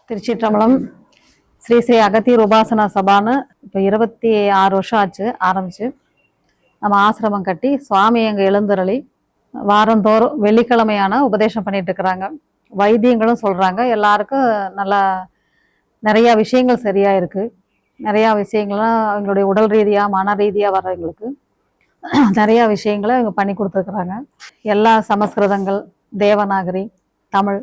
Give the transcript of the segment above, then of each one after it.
திருச்சிற்றம்பலம். ஸ்ரீ ஸ்ரீ அகத்தியர் உபாசனா சபான்னு இப்போ 26 வருஷம் ஆச்சு ஆரம்பிச்சு. நம்ம ஆசிரமம் கட்டி சுவாமி அங்கே எழுந்தருளி வாரந்தோறும் வெள்ளிக்கிழமையான உபதேசம் பண்ணிட்டு இருக்கிறாங்க. வைத்தியங்களும் சொல்றாங்க. எல்லாருக்கும் நல்லா நிறையா விஷயங்கள் சரியா இருக்கு. நிறையா விஷயங்கள்லாம் அவங்களுடைய உடல் ரீதியாக மன ரீதியாக வர்றவங்களுக்கு நிறையா விஷயங்களை இவங்க பண்ணி கொடுத்துருக்குறாங்க. எல்லா சமஸ்கிருதங்கள், தேவநாகரி, தமிழ்,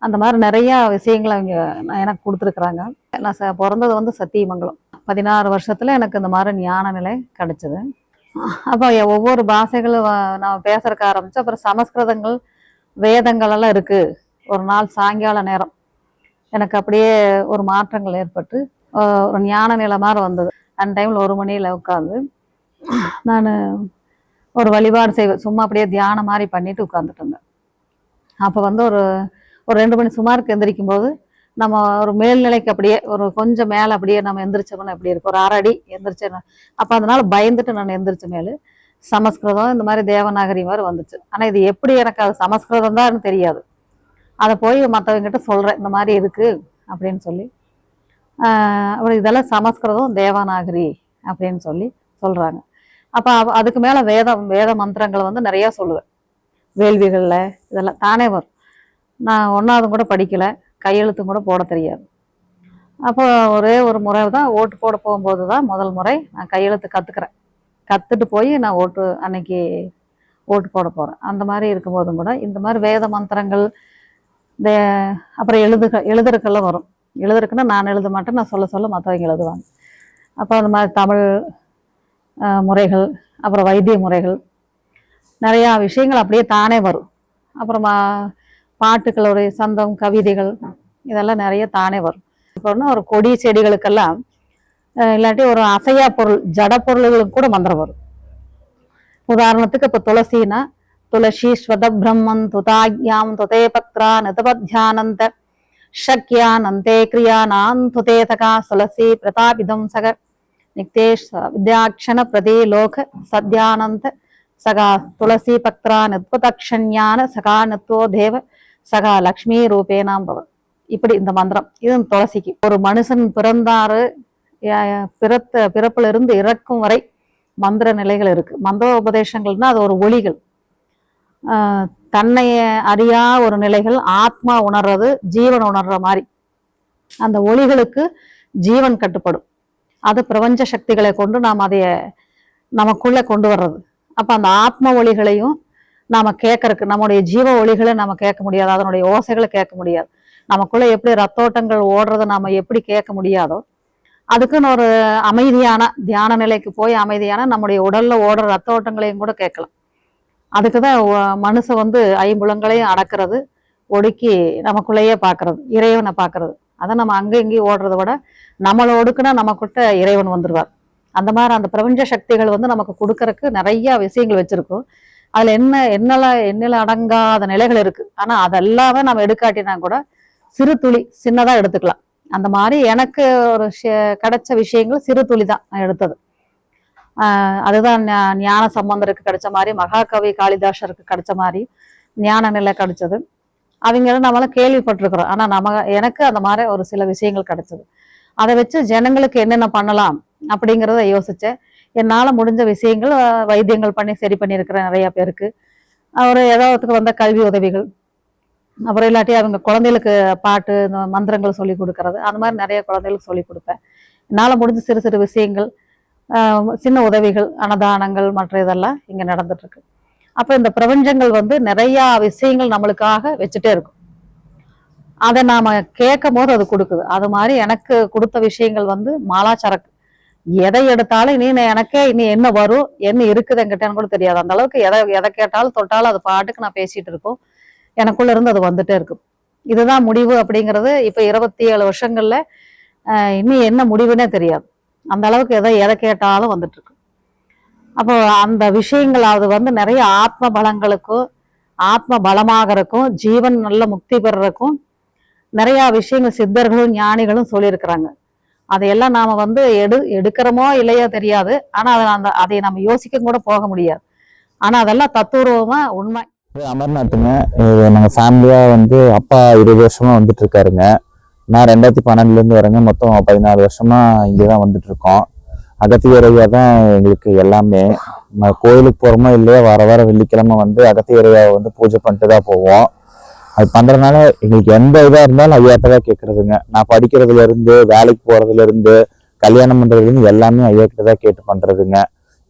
அந்த மாதிரி நிறையா விஷயங்களை அவங்க எனக்கு கொடுத்துருக்குறாங்க. நான் பிறந்தது வந்து சத்தியமங்கலம். 16 வருஷத்துல எனக்கு இந்த மாதிரி ஞான நிலை கிடைச்சது. அப்போ ஒவ்வொரு பாஷைகளும் நான் பேசுறதுக்கு ஆரம்பிச்சு. அப்புறம் சமஸ்கிருதங்கள், வேதங்கள் எல்லாம் இருக்கு. ஒரு நாள் சாயங்கால நேரம் எனக்கு அப்படியே ஒரு மாற்றங்கள் ஏற்பட்டு ஒரு ஞான நிலை மாதிரி வந்தது. அந்த டைமில் 1 மணியில் உட்காந்து நான் ஒரு வழிபாடு செய்வேன். சும்மா அப்படியே தியானம் மாதிரி பண்ணிட்டு உட்காந்துட்டு இருந்தேன். அப்போ வந்து ஒரு 2 மணி சுமாருக்கு எந்திரிக்கும் போது நம்ம ஒரு மேல்நிலைக்கு அப்படியே ஒரு கொஞ்சம் மேலே அப்படியே நம்ம எந்திரிச்சோம்னா எப்படி இருக்கும், ஒரு 1/2 அடி எந்திரிச்சேன். அப்போ அதனால பயந்துட்டு நான் எந்திரிச்ச மேலே சமஸ்கிருதம் இந்த மாதிரி தேவநாகரி மாதிரி வந்துச்சு. ஆனால் இது எப்படி எனக்கு அது சமஸ்கிருதம் தான் தெரியாது. அதை போய் மற்றவங்கிட்ட சொல்கிறேன், இந்த மாதிரி இருக்கு அப்படின்னு சொல்லி. அப்புறம் இதெல்லாம் சமஸ்கிருதம் தேவநாகரி அப்படின்னு சொல்லி சொல்கிறாங்க. அப்போ அதுக்கு மேலே வேத மந்திரங்களை வந்து நிறையா சொல்லுவேன். வேள்விகளில் இதெல்லாம் தானே வரும். நான் 1வது கூட படிக்கலை, கையெழுத்தும் கூட போட தெரியாது. அப்போ ஒரே ஒரு முறை தான் ஓட்டு போட போகும்போது தான் முதல் முறை நான் கையெழுத்து கற்றுக்கிறேன். கற்றுட்டு போய் நான் அன்னைக்கு ஓட்டு போட போகிறேன். அந்த மாதிரி இருக்கும்போதும் கூட இந்த மாதிரி வேத மந்திரங்கள் அப்புறம் எழுதுறதுக்கெல்லாம் வரும். எழுதுறதுக்குன்னா நான் எழுத மாட்டேன், நான் சொல்ல மற்றவங்க எழுதுவாங்க. அப்போ அந்த மாதிரி தமிழ் முறைகள், அப்புறம் வைத்திய முறைகள், நிறையா விஷயங்கள் அப்படியே தானே வரும். அப்புறமா பாட்டுகளுடைய சந்தம், கவிதைகள், இதெல்லாம் நிறைய தானே வரும். இப்போ ஒரு கொடி செடிகளுக்கெல்லாம் இல்லாட்டி ஒரு அசையா பொருள், ஜட பொருள்களுக்கு கூட மந்திரம் வரும். உதாரணத்துக்கு இப்போ துளசினா துளசி ஸ்வத பிரம்மன் துதாக்யாம் துதே பத்ரா நிதபத்யானந்த ஷக்யானந்தே கிரியானான் துதே தகா துளசி பிரதாபிதம் சக நிக்தேஷ் வித்யாட்சண பிரதே லோக சத்யானந்த சகா துளசி பக்ரா நித்பதக்ஷண்யான சகா நத்வோ தேவ சகா லக்ஷ்மி ரூபேனாம் பவ. இப்படி இந்த மந்திரம் இது துளசிக்கு. ஒரு மனுஷன் பிறந்தாரு, பிறப்புல இருந்து இறக்கும் வரை மந்திர நிலைகள் இருக்கு. மந்திர உபதேசங்கள்னா அது ஒரு ஒளிகள், தன்னை அறியா ஒரு நிலைகள், ஆத்மா உணர்றது, ஜீவன் உணர்ற மாதிரி அந்த ஒளிகளுக்கு ஜீவன் கட்டுப்படும். அது பிரபஞ்ச சக்திகளை கொண்டு நாம் அதைய நமக்குள்ள கொண்டு வர்றது. அப்ப அந்த ஆத்ம ஒளிகளையும் நாம கேட்கறதுக்கு, நம்முடைய ஜீவ ஒளிகளை நம்ம கேட்க முடியாது, அதனுடைய ஓசைகளை கேட்க முடியாது. நமக்குள்ள எப்படி ரத்தோட்டங்கள் ஓடுறதை நாம எப்படி கேட்க முடியாதோ, அதுக்குன்னு ஒரு அமைதியான தியான நிலைக்கு போய் அமைதியான நம்முடைய உடல்ல ஓடுற ரத்த ஓட்டங்களையும் கூட கேட்கலாம். அதுக்குதான் மனுஷன் வந்து 5 புலங்களையும் அடக்கிறது, ஒடுக்கி நமக்குள்ளேயே பார்க்கறது, இறைவனை பார்க்கறது. அதை நம்ம அங்கே இங்கேயும் ஓடுறத விட நம்மளை ஒடுக்குனா நமக்கிட்ட இறைவன் வந்துடுவார். அந்த மாதிரி அந்த பிரபஞ்ச சக்திகள் வந்து நமக்கு கொடுக்கறதுக்கு நிறைய விஷயங்கள் வச்சிருக்கோம். அதுல என்னெல்லாம் அடங்காத நிலைகள் இருக்கு. ஆனா அதெல்லாமே நம்ம எடுக்காட்டினா கூட சிறு துளி சின்னதா எடுத்துக்கலாம். அந்த மாதிரி எனக்கு ஒரு கிடைச்ச விஷயங்கள் சிறு துளி தான் நான் எடுத்தது. அதுதான் ஞான சம்பந்தருக்கு கிடைச்ச மாதிரி, மகாகவி காளிதாசருக்கு கிடைச்ச மாதிரி ஞான நிலை கிடைச்சது. அவங்களும் நம்மளாம் கேள்விப்பட்டிருக்கிறோம். ஆனா எனக்கு அந்த மாதிரி ஒரு சில விஷயங்கள் கிடைச்சது. அதை வச்சு ஜனங்களுக்கு என்னென்ன பண்ணலாம் அப்படிங்கிறத யோசிச்சேன். என்னால முடிஞ்ச விஷயங்கள் வைத்தியங்கள் பண்ணி சரி பண்ணியிருக்கிறேன் நிறைய பேருக்கு. ஒரு ஏதாவதுக்கு வந்த கல்வி உதவிகள், அப்புறம் இல்லாட்டி அவங்க குழந்தைகளுக்கு பாட்டு மந்திரங்கள் சொல்லி கொடுக்கறது, அந்த மாதிரி நிறைய குழந்தைகளுக்கு சொல்லி கொடுப்பேன். என்னால் முடிஞ்ச சிறு சிறு விஷயங்கள், சின்ன உதவிகள், அன்னதானங்கள், மற்ற இதெல்லாம் இங்கே நடந்துட்டு இருக்கு. அப்போ இந்த பிரபஞ்சங்கள் வந்து நிறையா விஷயங்கள் நம்மளுக்காக வச்சுட்டே இருக்கும். அதை நாம கேட்கும் போது அது கொடுக்குது. அது மாதிரி எனக்கு கொடுத்த விஷயங்கள் வந்து மாலாச்சரக்கு. எதை எடுத்தாலும் எனக்கே என்ன வரும், என்ன இருக்குது என்கிட்டன்னு கூட தெரியாது. அந்த அளவுக்கு எதை கேட்டாலும் தொட்டாலும் அது பாட்டுக்கு நான் பேசிட்டு இருக்கோம். எனக்குள்ள இருந்து அது வந்துட்டே இருக்கும். இதுதான் முடிவு அப்படிங்கிறது இப்ப 27 வருஷங்கள்ல இன்னும் என்ன முடிவுன்னே தெரியாது. அந்த அளவுக்கு எதை கேட்டாலும் வந்துட்டு இருக்கு. அப்போ அந்த விஷயங்கள் அது வந்து நிறைய ஆத்ம பலங்களுக்கும், ஆத்ம பலமாகறதுக்கும், ஜீவன் நல்ல முக்தி பெறறதுக்கும் நிறைய விஷயங்கள் சித்தர்களும் ஞானிகளும் சொல்லியிருக்கிறாங்க. அதையெல்லாம் நாம வந்து எடுக்கிறோமோ இல்லையோ தெரியாது. ஆனா அதை நம்ம யோசிக்க கூட போக முடியாது. ஆனா அதெல்லாம் தத்துவமா உண்மை. அமர்நாத்துங்க, நாங்கள் ஃபேமிலியாக வந்து அப்பா 20 வருஷமா வந்துட்டு இருக்காருங்க. நான் 2012 வரேங்க. மொத்தம் 14 வருஷமா இங்கதான் வந்துட்டு இருக்கோம். அகத்தியர் ஐயா தான் எங்களுக்கு எல்லாமே. கோயிலுக்கு போறோமோ இல்லையா, வார வெள்ளிக்கிழமை அகத்தியர் ஐயாவை பூஜை பண்ணிட்டு தான் போவோம். அது பண்றதுனால எங்களுக்கு எந்த இதா இருந்தாலும் ஐயாட்ட தான் கேட்கறதுங்க. நான் படிக்கிறதுல இருந்து, வேலைக்கு போறதுல இருந்து, கல்யாணம் பண்றதுல இருந்து எல்லாமே ஐயா கிட்ட தான் கேட்டு பண்றதுங்க.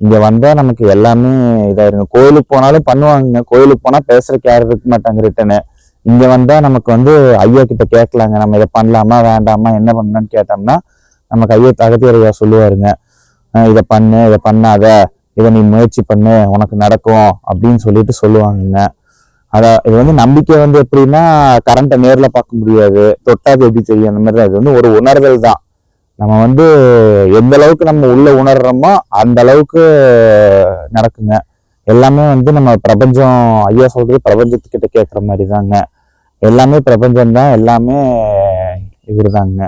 இங்க வந்தா நமக்கு எல்லாமே இதாயிருங்க. கோயிலுக்கு போனாலும் பண்ணுவாங்க, கோயிலுக்கு போனா பேசுறதுக்கு யாரும் இருக்க மாட்டாங்க ரிட்டனு. இங்க வந்தா நமக்கு ஐயா கிட்ட கேட்கலாங்க, நம்ம இதை பண்ணலாமா வேண்டாமா என்ன பண்ணலான்னு கேட்டோம்னா நமக்கு அகத்தியர் ஐயா சொல்லுவாருங்க, இதை பண்ணு, இதை பண்ணாத, இதை நீ முயற்சி பண்ணு, உனக்கு நடக்கும் அப்படின்னு சொல்லிட்டு சொல்லுவாங்கங்க. இது நம்பிக்கை எப்படின்னா, கரண்ட்டை நேர்ல பார்க்க முடியாது, தொட்டாது எப்படி தெரியும், அந்த மாதிரி அது ஒரு உணர்தல் தான். நம்ம எந்த அளவுக்கு நம்ம உள்ள உணர்றோமோ அந்த அளவுக்கு நடக்குங்க. எல்லாமே நம்ம பிரபஞ்சம், ஐயா சொல்றது பிரபஞ்சத்துக்கிட்ட கேட்குற மாதிரி தாங்க. எல்லாமே பிரபஞ்சம் தான், எல்லாமே இவரு தாங்க.